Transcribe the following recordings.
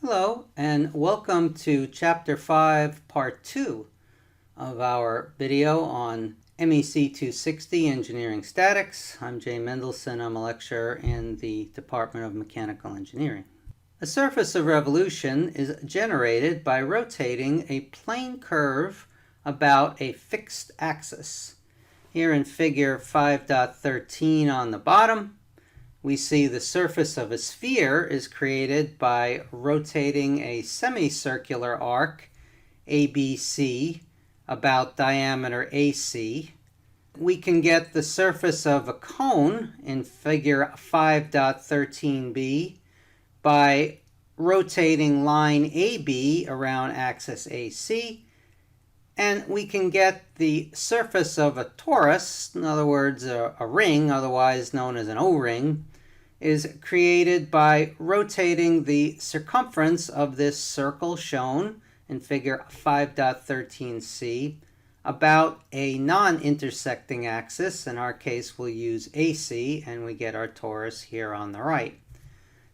Hello, and welcome to Chapter 5, Part 2 of our video on MEC260 Engineering Statics. I'm Jay Mendelson. I'm a lecturer in the Department of Mechanical Engineering. A surface of revolution is generated by rotating a plane curve about a fixed axis. Here in Figure 5.13 on the bottom, we see the surface of a sphere is created by rotating a semicircular arc, ABC, about diameter AC. We can get the surface of a cone in Figure 5.13b by rotating line AB around axis AC. And we can get the surface of a torus, in other words, a ring, otherwise known as an O-ring, is created by rotating the circumference of this circle shown in Figure 5.13c about a non-intersecting axis. In our case, we'll use AC, and we get our torus here on the right.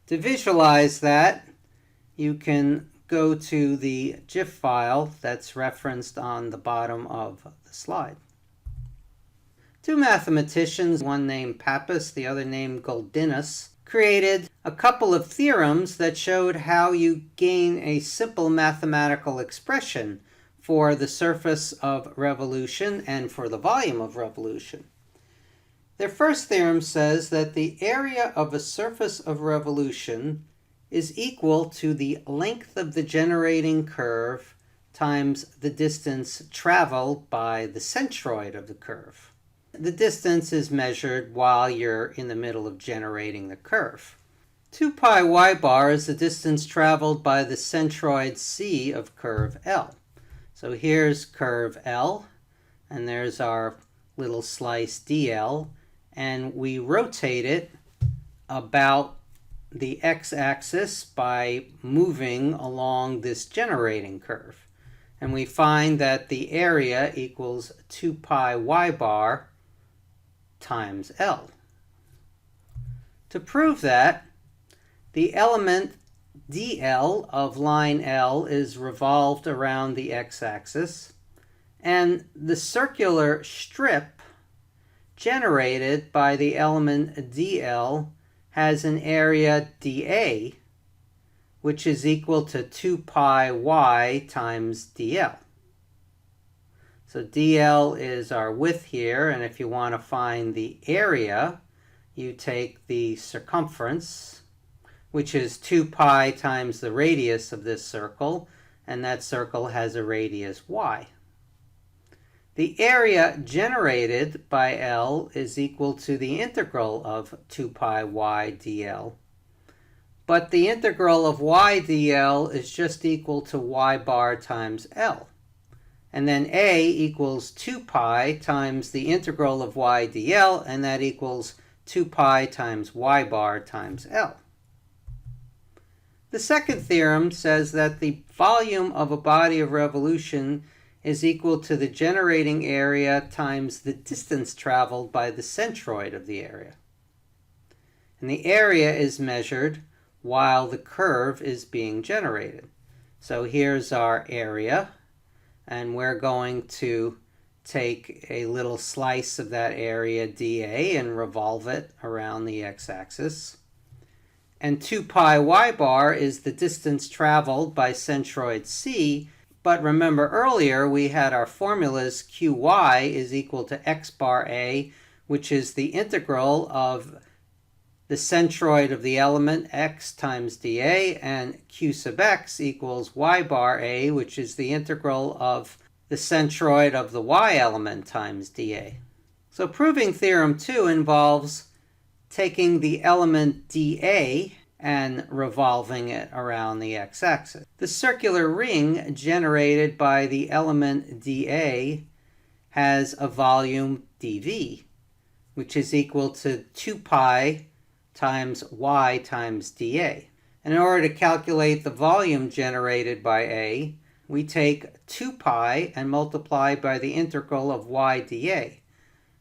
To visualize that, you can go to the GIF file that's referenced on the bottom of the slide. Two mathematicians, one named Pappus, the other named Guldinus, created a couple of theorems that showed how you gain a simple mathematical expression for the surface of revolution and for the volume of revolution. Their first theorem says that the area of a surface of revolution is equal to the length of the generating curve times the distance traveled by the centroid of the curve. The distance is measured while you're in the middle of generating the curve. 2 pi y bar is the distance traveled by the centroid C of curve L. So here's curve L, and there's our little slice DL, and we rotate it about the x-axis by moving along this generating curve. And we find that the area equals 2 pi y bar times L. To prove that, the element DL of line L is revolved around the x-axis, and the circular strip generated by the element DL has an area dA, which is equal to 2 pi y times dl. So dl is our width here, and if you want to find the area, you take the circumference, which is 2 pi times the radius of this circle, and that circle has a radius y. The area generated by L is equal to the integral of 2 pi y dl. But the integral of y dl is just equal to y bar times L. And then A equals 2 pi times the integral of y dl, and that equals 2 pi times y bar times L. The second theorem says that the volume of a body of revolution is equal to the generating area times the distance traveled by the centroid of the area. And the area is measured while the curve is being generated. So here's our area, and we're going to take a little slice of that area dA and revolve it around the x-axis. And 2 pi y bar is the distance traveled by centroid C. But remember earlier we had our formulas qy is equal to x bar a, which is the integral of the centroid of the element x times dA, and q sub x equals y bar a, which is the integral of the centroid of the y element times dA. So proving theorem 2 involves taking the element dA and revolving it around the x-axis. The circular ring generated by the element dA has a volume dV, which is equal to 2 pi times y times dA. And in order to calculate the volume generated by A, we take 2 pi and multiply by the integral of y dA.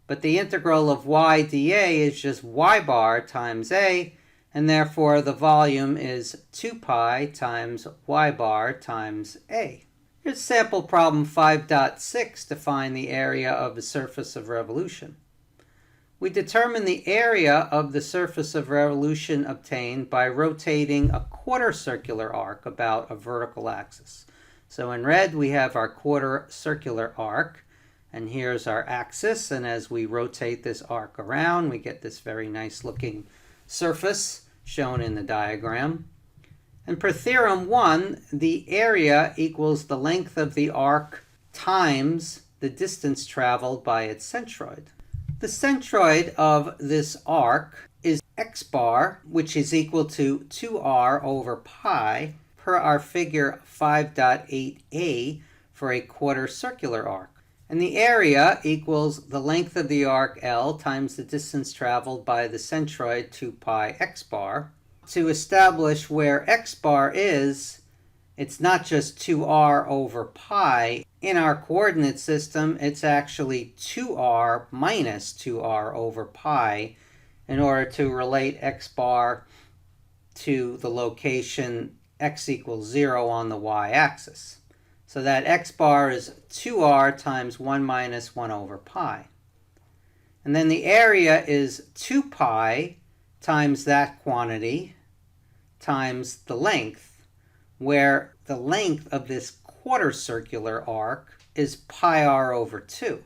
But the integral of y dA is just y bar times A, and therefore the volume is 2 pi times y bar times A. Here's sample problem 5.6 to find the area of the surface of revolution. We determine the area of the surface of revolution obtained by rotating a quarter circular arc about a vertical axis. So in red we have our quarter circular arc, and here's our axis, and as we rotate this arc around we get this very nice looking surface shown in the diagram. And per Theorem I, the area equals the length of the arc times the distance traveled by its centroid. The centroid of this arc is x bar, which is equal to 2r over pi per our figure 5.8a for a quarter circular arc. And the area equals the length of the arc L times the distance traveled by the centroid 2 pi x bar. To establish where x bar is, it's not just 2r over pi. In our coordinate system, it's actually 2r minus 2r over pi in order to relate x bar to the location x equals 0 on the y-axis. So that x bar is 2r times 1 minus 1 over pi. And then the area is 2 pi times that quantity times the length, where the length of this quarter circular arc is pi r over 2.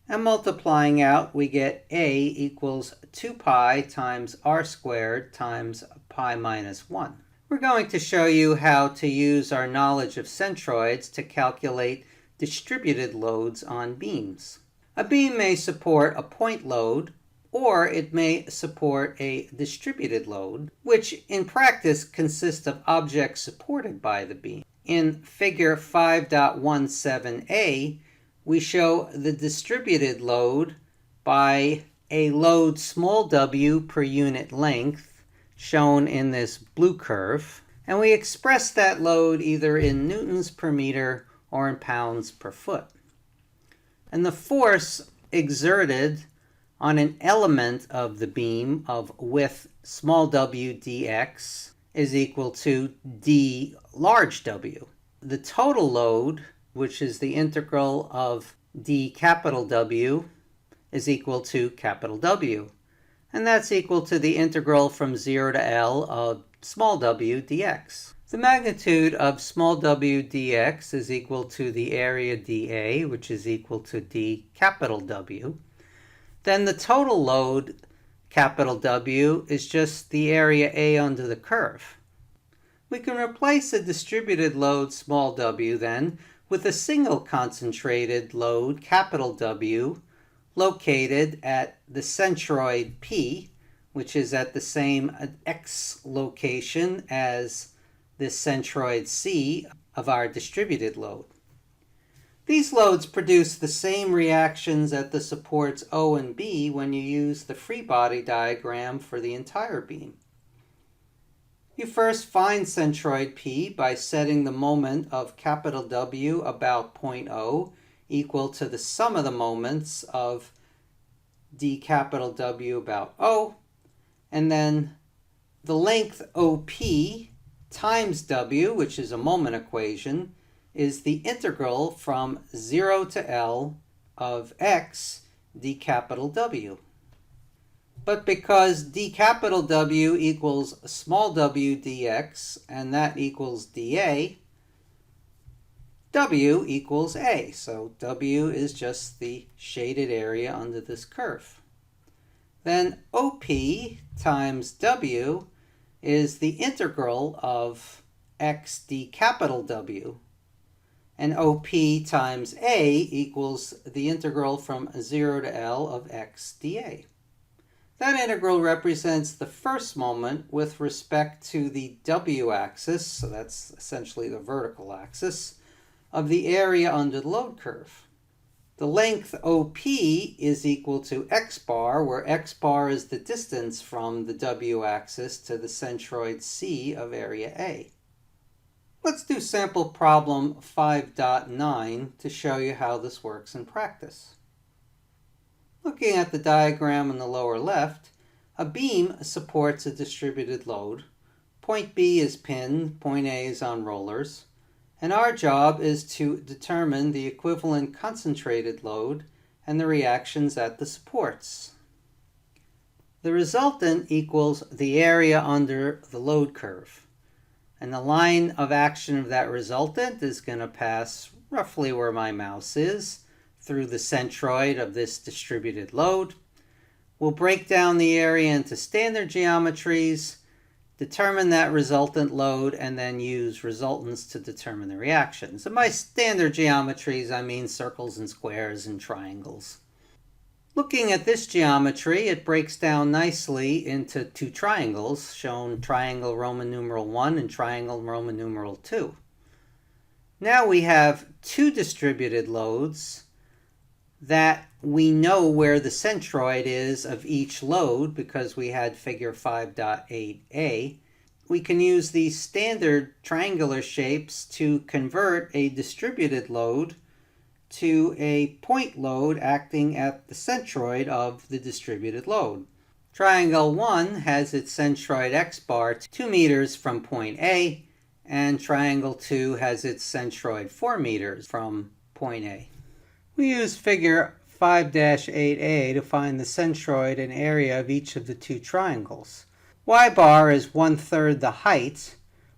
And multiplying out, we get a equals 2 pi times r squared times pi minus 1. We're going to show you how to use our knowledge of centroids to calculate distributed loads on beams. A beam may support a point load, or it may support a distributed load, which in practice consists of objects supported by the beam. In figure 5.17a, we show the distributed load by a load small w per unit length, shown in this blue curve, and we express that load either in newtons per meter or in pounds per foot. And the force exerted on an element of the beam of width small w dx is equal to d large W. The total load, which is the integral of d capital W, is equal to capital W. And that's equal to the integral from 0 to L of small w dx. The magnitude of small w dx is equal to the area dA, which is equal to d capital W. Then the total load, capital W, is just the area A under the curve. We can replace a distributed load, small w, then, with a single concentrated load, capital W, located at the centroid P, which is at the same x location as this centroid C of our distributed load. These loads produce the same reactions at the supports O and B when you use the free body diagram for the entire beam. You first find centroid P by setting the moment of capital W about point O equal to the sum of the moments of d capital W about O, and then the length OP times W, which is a moment equation, is the integral from 0 to L of x d capital W. But because d capital W equals small w dx, and that equals dA, W equals A. So W is just the shaded area under this curve. Then OP times W is the integral of x d capital W. And OP times A equals the integral from 0 to L of x dA. That integral represents the first moment with respect to the w-axis, so that's essentially the vertical axis, of the area under the load curve. The length OP is equal to x bar, where x bar is the distance from the w-axis to the centroid C of area A. Let's do sample problem 5.9 to show you how this works in practice. Looking at the diagram in the lower left, A beam supports a distributed load. Point B is pinned, point A is on rollers, and our job is to determine the equivalent concentrated load and the reactions at the supports. The resultant equals the area under the load curve, and the line of action of that resultant is going to pass roughly where my mouse is, through the centroid of this distributed load. We'll break down the area into standard geometries, determine that resultant load, and then use resultants to determine the reactions. And by standard geometries, I mean circles and squares and triangles. Looking at this geometry, it breaks down nicely into two triangles, shown triangle Roman numeral 1 and triangle Roman numeral 2. Now we have two distributed loads that we know where the centroid is of each load because we had figure 5.8a. We can use these standard triangular shapes to convert a distributed load to a point load acting at the centroid of the distributed load. Triangle 1 has its centroid x bar 2 meters from point A, and triangle 2 has its centroid 4 meters from point A. We use figure 5-8a to find the centroid and area of each of the two triangles. Y bar is 1/3 the height,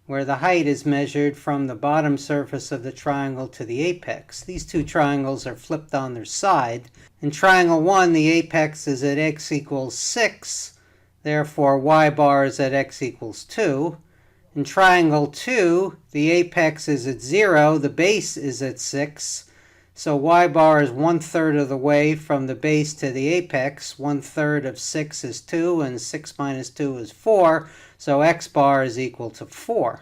where the height is measured from the bottom surface of the triangle to the apex. These two triangles are flipped on their side. In triangle 1, the apex is at x equals 6, therefore y bar is at x equals 2. In triangle 2, the apex is at 0, the base is at 6, so y bar is 1/3 of the way from the base to the apex. 1/3 of 6 is 2, and 6 minus 2 is 4, so x bar is equal to 4.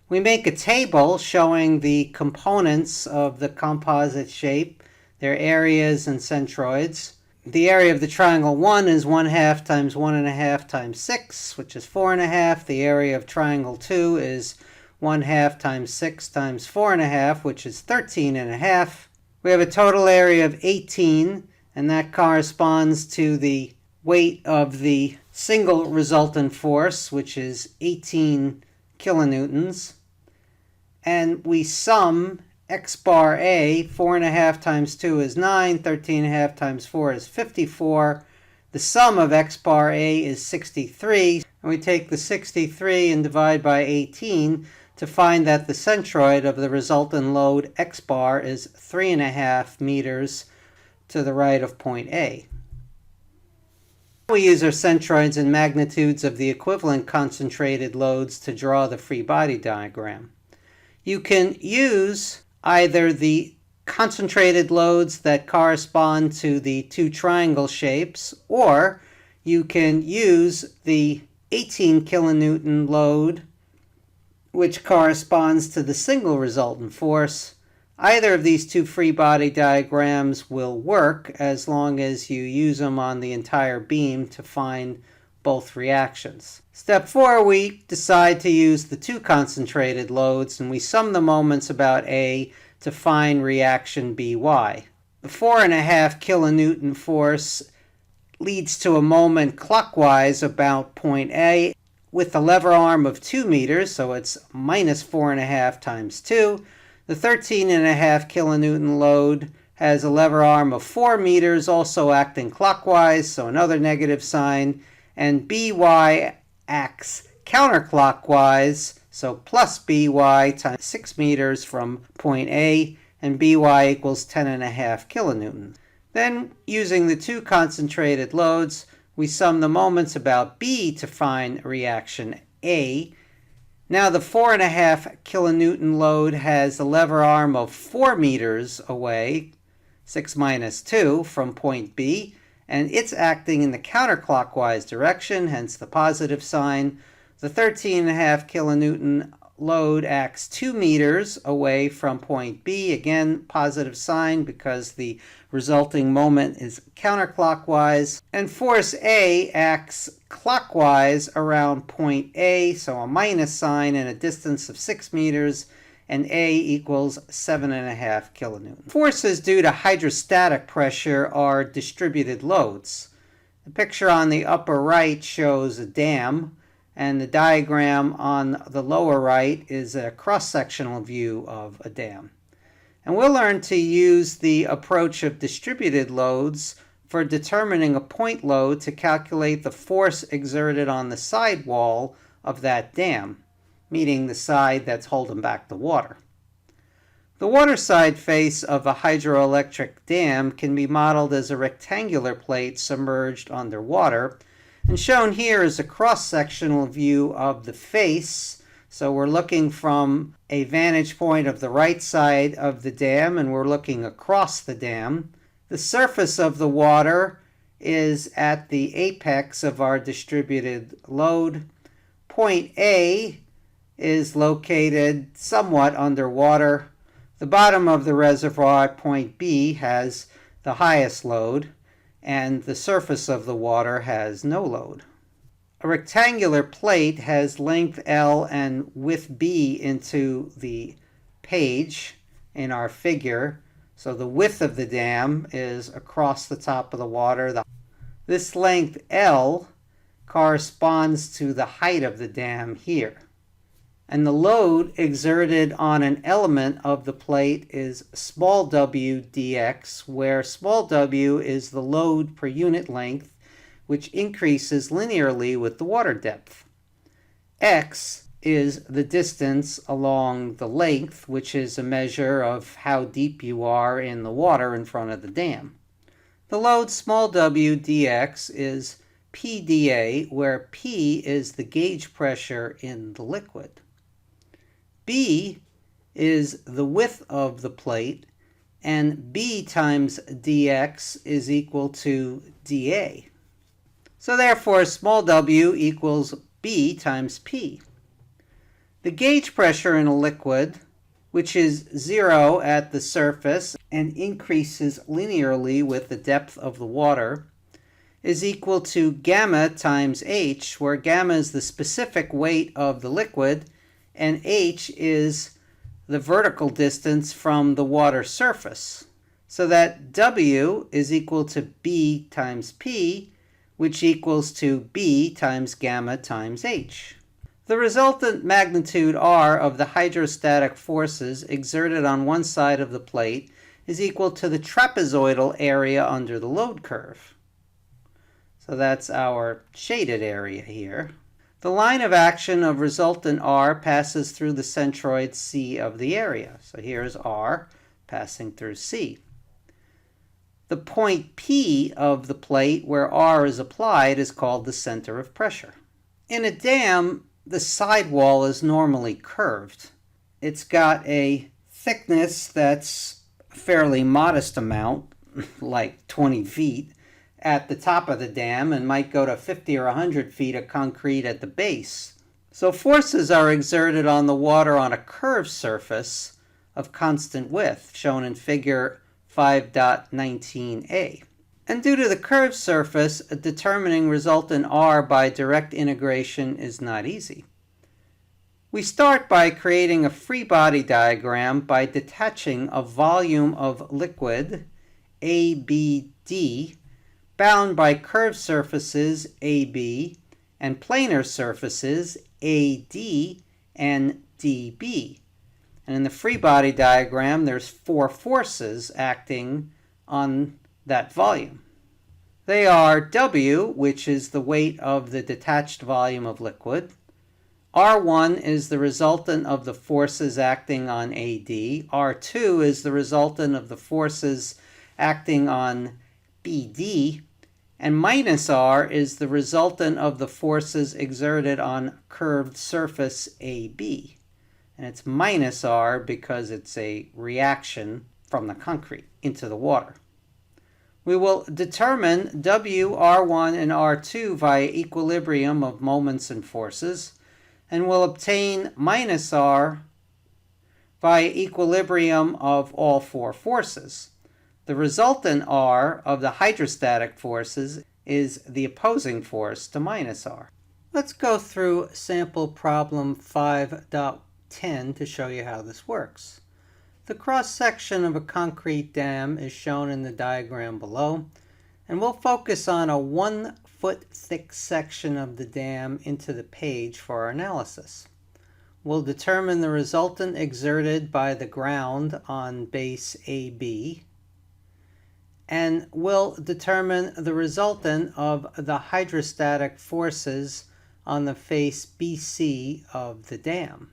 We make a table showing the components of the composite shape, their areas and centroids. The area of the triangle 1 is 1/2 times 1.5 times 6, which is 4.5. The area of triangle 2 is 1/2 times 6 times 4.5, which is 13.5. We have a total area of 18, and that corresponds to the weight of the single resultant force, which is 18 kilonewtons. And we sum x bar A, 4.5 times 2 is 9, 13.5 times 4 is 54. The sum of x bar A is 63, and we take the 63 and divide by 18 to find that the centroid of the resultant load x bar is 3.5 meters to the right of point A. We use our centroids and magnitudes of the equivalent concentrated loads to draw the free body diagram. You can use either the concentrated loads that correspond to the two triangle shapes, or you can use the 18 kilonewton load, which corresponds to the single resultant force. Either of these two free body diagrams will work as long as you use them on the entire beam to find both reactions. Step 4, we decide to use the two concentrated loads, and we sum the moments about A to find reaction By. The 4.5 kilonewton force leads to a moment clockwise about point A with a lever arm of 2 meters, so it's minus 4.5 times 2. The 13.5 kilonewton load has a lever arm of 4 meters, also acting clockwise, so another negative sign. And By acts counterclockwise, so plus By times 6 meters from point A, and By equals 10.5 kilonewton. Then, using the two concentrated loads, we sum the moments about B to find reaction A. Now the 4.5 kilonewton load has a lever arm of 4 meters away, 6 minus 2, from point B, and it's acting in the counterclockwise direction, hence the positive sign. The 13.5 kilonewton load acts 2 meters away from point B, again positive sign because the resulting moment is counterclockwise. And force A acts clockwise around point A, so a minus sign and a distance of 6 meters, and A equals 7.5 kilonewtons. Forces due to hydrostatic pressure are distributed loads. The picture on the upper right shows a dam, and the diagram on the lower right is a cross-sectional view of a dam. And we'll learn to use the approach of distributed loads for determining a point load to calculate the force exerted on the side wall of that dam, meaning the side that's holding back the water. The waterside face of a hydroelectric dam can be modeled as a rectangular plate submerged underwater, and shown here is a cross-sectional view of the face. So we're looking from a vantage point of the right side of the dam, and we're looking across the dam. The surface of the water is at the apex of our distributed load. Point A is located somewhat underwater. The bottom of the reservoir, point B, has the highest load, and the surface of the water has no load. A rectangular plate has length L and width B into the page in our figure. So the width of the dam is across the top of the water. This length L corresponds to the height of the dam here. And the load exerted on an element of the plate is small w dx, where small w is the load per unit length, which increases linearly with the water depth. X is the distance along the length, which is a measure of how deep you are in the water in front of the dam. The load small w dx is P dA, where P is the gauge pressure in the liquid. B is the width of the plate, and B times dx is equal to dA. So therefore, small w equals B times P. The gauge pressure in a liquid, which is 0 at the surface and increases linearly with the depth of the water, is equal to gamma times h, where gamma is the specific weight of the liquid, and h is the vertical distance from the water surface. So that W is equal to B times P, which equals to B times gamma times h. The resultant magnitude R of the hydrostatic forces exerted on one side of the plate is equal to the trapezoidal area under the load curve. So that's our shaded area here. The line of action of resultant R passes through the centroid C of the area. So here's R passing through C. The point P of the plate where R is applied is called the center of pressure. In a dam, the sidewall is normally curved. It's got a thickness that's a fairly modest amount, like 20 feet, at the top of the dam, and might go to 50 or 100 feet of concrete at the base. So forces are exerted on the water on a curved surface of constant width, shown in figure 5.19a. And due to the curved surface, determining resultant R by direct integration is not easy. We start by creating a free body diagram by detaching a volume of liquid, ABD, bound by curved surfaces AB and planar surfaces AD and DB. And in the free body diagram, there's 4 forces acting on that volume. They are W, which is the weight of the detached volume of liquid. R1 is the resultant of the forces acting on AD. R2 is the resultant of the forces acting on BD. And minus R is the resultant of the forces exerted on curved surface AB. And it's minus R because it's a reaction from the concrete into the water. We will determine W, R1, and R2 via equilibrium of moments and forces, and we'll obtain minus R via equilibrium of all 4 forces. The resultant R of the hydrostatic forces is the opposing force to minus R. Let's go through sample problem 5.10 to show you how this works. The cross-section of a concrete dam is shown in the diagram below, and we'll focus on a 1 foot-thick section of the dam into the page for our analysis. We'll determine the resultant exerted by the ground on base AB, and we'll determine the resultant of the hydrostatic forces on the face BC of the dam.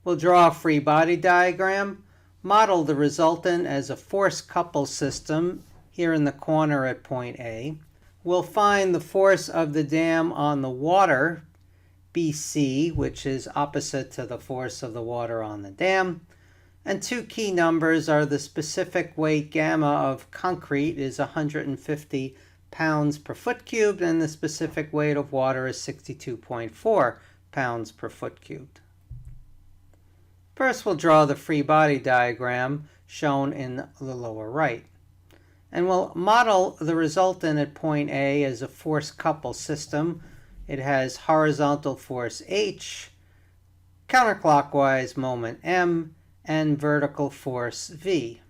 We'll draw a free body diagram, model the resultant as a force couple system here in the corner at point A. We'll find the force of the dam on the water, BC, which is opposite to the force of the water on the dam. And two key numbers are the specific weight gamma of concrete is 150 pounds per foot cubed, and the specific weight of water is 62.4 pounds per foot cubed. First, we'll draw the free body diagram shown in the lower right. And we'll model the resultant at point A as a force couple system. It has horizontal force H, counterclockwise moment M, and vertical force V.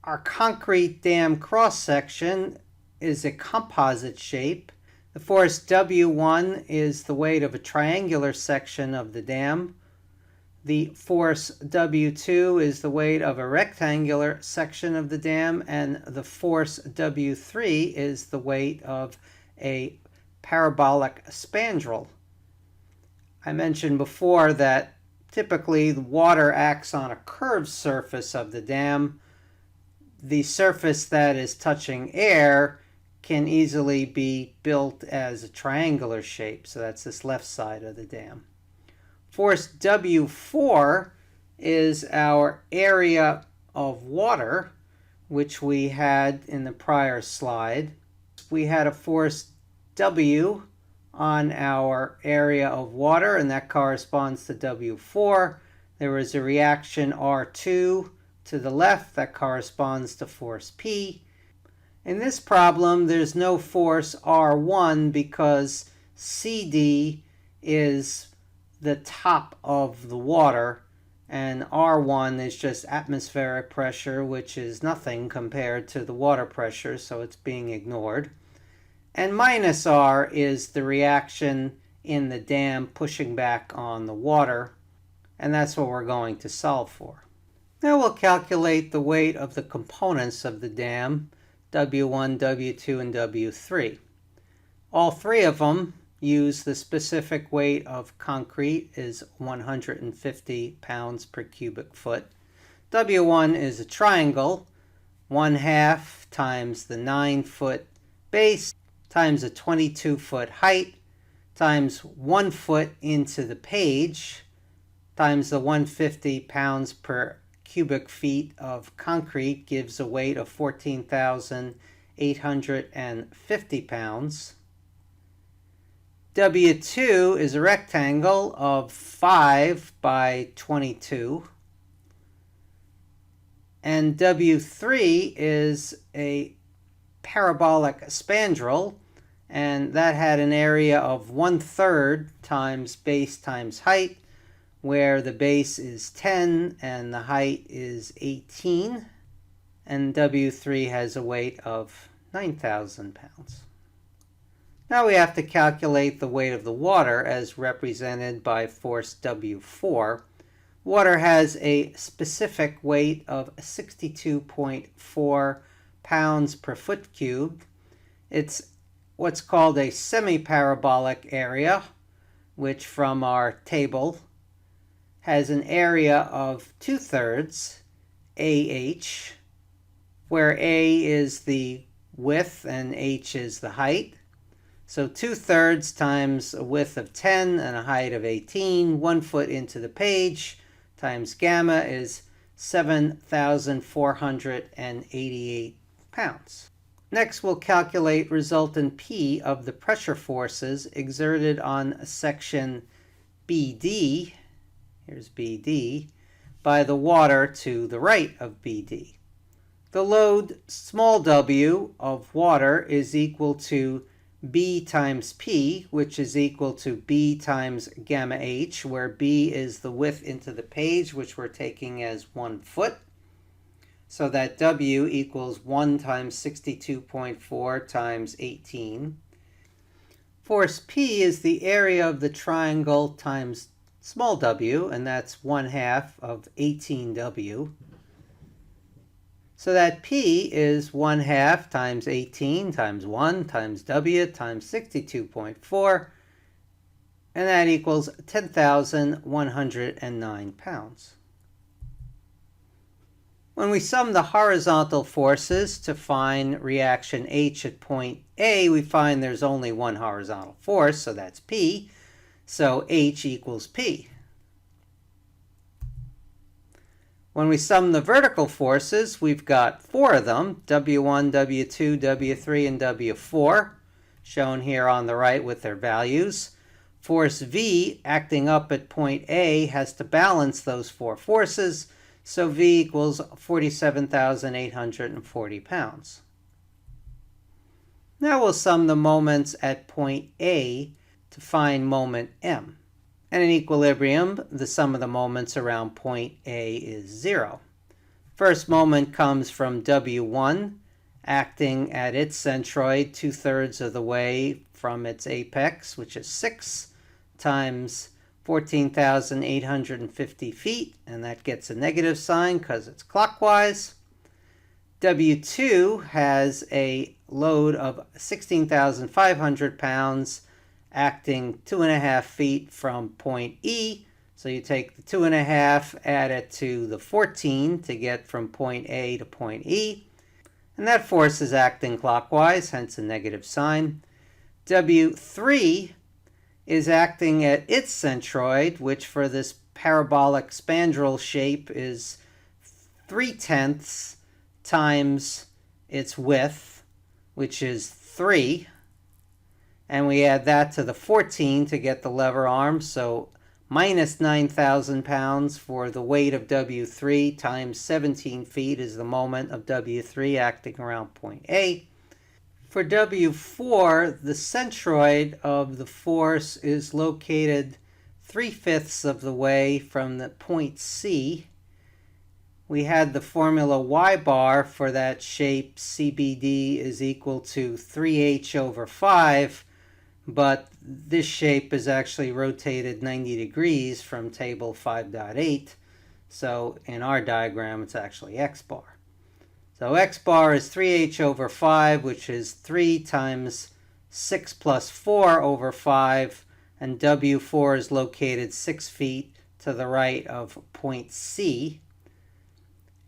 Our concrete dam cross-section is a composite shape. The force W1 is the weight of a triangular section of the dam. The force W2 is the weight of a rectangular section of the dam, and the force W3 is the weight of a parabolic spandrel. I mentioned before that typically the water acts on a curved surface of the dam. The surface that is touching air can easily be built as a triangular shape, so that's this left side of the dam. Force W4 is our area of water, which we had in the prior slide. We had a force W on our area of water, and that corresponds to W4. There was a reaction R2 to the left that corresponds to force P. In this problem, there's no force R1 because CD is the top of the water, and R1 is just atmospheric pressure, which is nothing compared to the water pressure, so it's being ignored. And minus R is the reaction in the dam pushing back on the water, and that's what we're going to solve for. Now we'll calculate the weight of the components of the dam, W1, W2, and W3. All three of them use the specific weight of concrete is 150 pounds per cubic foot. W1 is a triangle, 1/2 times the 9-foot base times a 22-foot height times 1 foot into the page times the 150 pounds per cubic feet of concrete gives a weight of 14,850 pounds. W2 is a rectangle of 5 by 22. And W3 is a parabolic spandrel, and that had an area of 1/3 times base times height, where the base is 10 and the height is 18, and W3 has a weight of 9,000 pounds. Now we have to calculate the weight of the water as represented by force W4. Water has a specific weight of 62.4 pounds per foot cubed. It's what's called a semi-parabolic area, which from our table has an area of 2/3 AH, where A is the width and H is the height. So 2/3 times a width of 10 and a height of 18, 1 foot into the page, times gamma is 7,488 pounds. Next, we'll calculate resultant P of the pressure forces exerted on section BD, here's BD, by the water to the right of BD. The load small w of water is equal to B times P, which is equal to B times gamma H, where B is the width into the page, which we're taking as 1 foot. So that W equals 1 times 62.4 times 18. Force P is the area of the triangle times small w, and that's 1/2 of 18w. So that P is 1/2 times 18 times 1 times w times 62.4, and that equals 10,109 pounds. When we sum the horizontal forces to find reaction H at point A, we find there's only one horizontal force, so that's P. So H equals P. When we sum the vertical forces, we've got 4 of them, W1, W2, W3, and W4, shown here on the right with their values. Force V, acting up at point A, has to balance those 4 forces, so V equals 47,840 pounds. Now we'll sum the moments at point A to find moment M. And in equilibrium, the sum of the moments around point A is 0. First moment comes from W1, acting at its centroid 2/3 of the way from its apex, which is 6, times 14,850 feet, and that gets a negative sign because it's clockwise. W2 has a load of 16,500 pounds, acting 2.5 feet from point E. So you take the 2.5, add it to the 14 to get from point A to point E. And that force is acting clockwise, hence a negative sign. W3 is acting at its centroid, which for this parabolic spandrel shape is 3/10 times its width, which is 3. And we add that to the 14 to get the lever arm, so minus 9,000 pounds for the weight of W3 times 17 feet is the moment of W3 acting around point A. For W4, the centroid of the force is located 3/5 of the way from the point C. We had the formula Y bar for that shape, CBD is equal to 3h over 5, but this shape is actually rotated 90 degrees from table 5.8, so in our diagram it's actually X bar. So X bar is 3h over 5, which is 3 times 6 plus 4 over 5, and W4 is located 6 feet to the right of point C,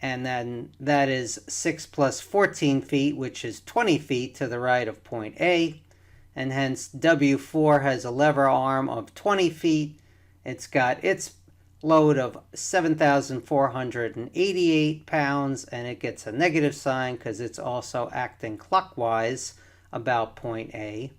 and then that is 6 plus 14 feet, which is 20 feet to the right of point A, and hence W4 has a lever arm of 20 feet. It's got its load of 7,488 pounds, and it gets a negative sign because it's also acting clockwise about point A.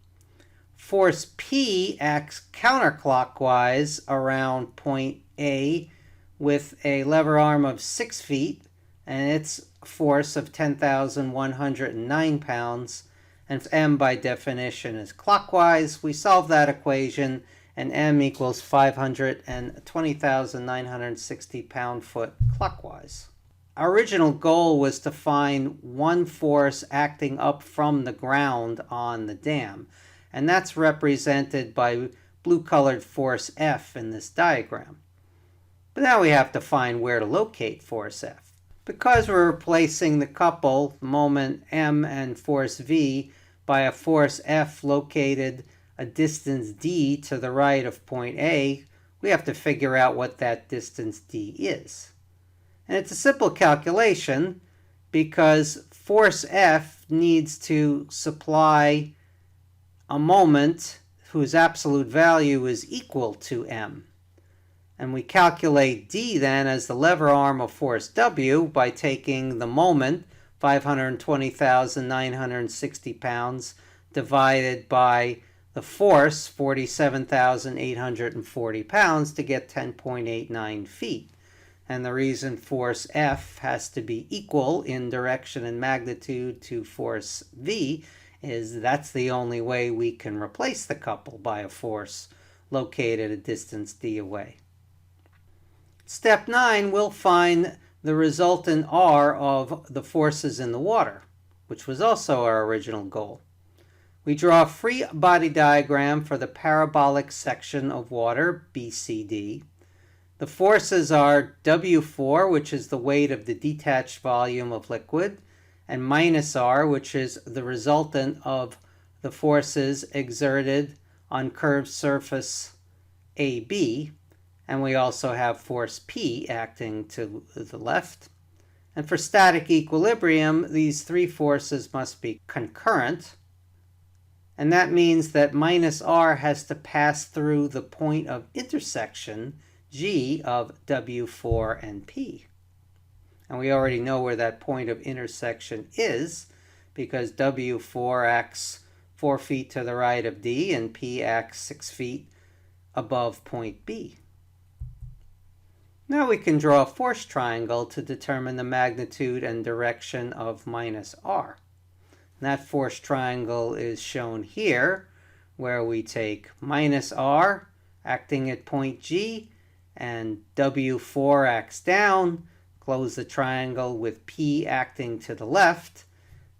Force P acts counterclockwise around point A with a lever arm of 6 feet, and its force of 10,109 pounds, and M by definition is clockwise. We solve that equation, and M equals 520,960 pound-foot clockwise. Our original goal was to find one force acting up from the ground on the dam, and that's represented by blue-colored force F in this diagram. But now we have to find where to locate force F. Because we're replacing the couple, moment M and force V, by a force F located a distance d to the right of point A, we have to figure out what that distance d is. And it's a simple calculation because force F needs to supply a moment whose absolute value is equal to m. And we calculate d then as the lever arm of force W by taking the moment, 520,960 pounds, divided by the force, 47,840 pounds, to get 10.89 feet. And the reason force F has to be equal in direction and magnitude to force V is that's the only way we can replace the couple by a force located a distance d away. Step 9, we'll find the resultant R of the forces in the water, which was also our original goal. We draw a free body diagram for the parabolic section of water, BCD. The forces are W4, which is the weight of the detached volume of liquid, and minus R, which is the resultant of the forces exerted on curved surface AB, and we also have force P acting to the left. And for static equilibrium, these three forces must be concurrent, and that means that minus R has to pass through the point of intersection G of W4 and P. And we already know where that point of intersection is, because W4 acts 4 feet to the right of D and P acts 6 feet above point B. Now we can draw a force triangle to determine the magnitude and direction of minus R. And that force triangle is shown here, where we take minus R acting at point G, and W4 acts down, close the triangle with P acting to the left,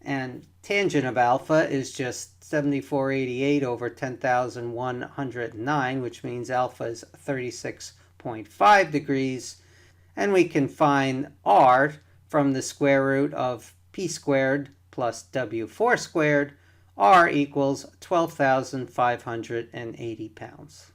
and tangent of alpha is just 7488 over 10,109, which means alpha is 36.5 degrees, and we can find R from the square root of P squared plus W4 squared. R equals 12,580 pounds.